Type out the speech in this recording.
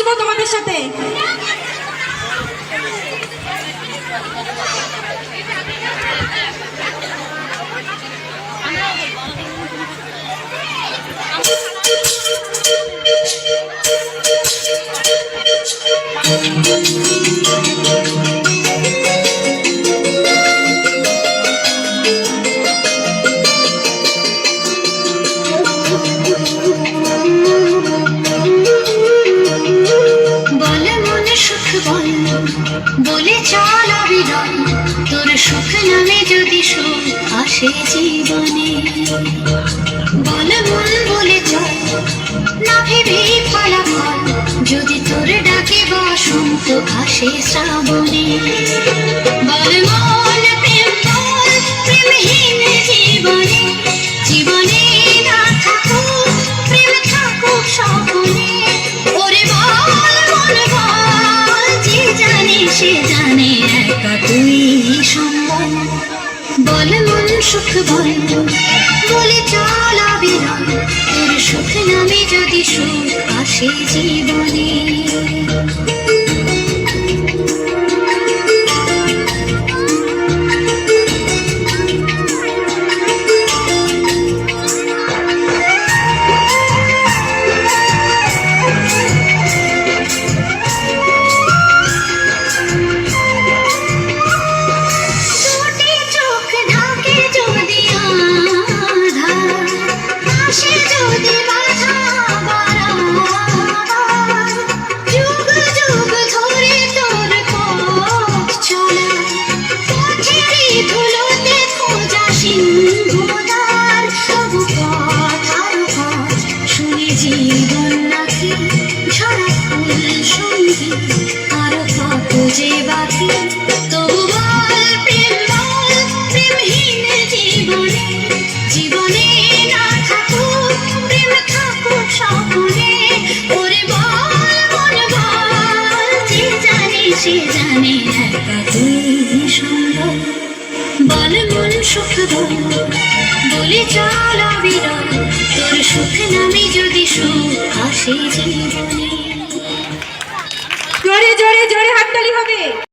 নাচবো তোমাদের সাথে। বলে চল অবিরল তোর সুখ নামে যদি সুখ আসে জীবনে, বল মন বলে চল না ভেবে ফলাফল যদি তোর ডাকে বসন্ত আসে শ্রাবণে। বল মন প্রেম বল প্রেমহীন জীবনে, জীবনে না থাকুক প্রেম থাকুক স্বপনে। ওরে বল মন বল যে জানে সে জানে একা তুই সম্বল। বল মন সুখ বল বলে চল অবিরল তোর সুখ নামে যদি সুখ আসে জীবনে। জীবন নাকি ঝরা ফুল সঙ্গী আরো কত যে বাকি, তবু বল প্রেম বল প্রেমহীন জীবনে, জীবনে না থাকুক প্রেম থাকুক স্বপনে। ওরে বল মন বল যে জানে সে জানে একা তুই সম্বল। বল মন সুখ বল বলে চল অবিরল তোর সুখ নামে যদি সুখ আসে জীবনে। জোরে জোরে জোরে হাততালি হবে।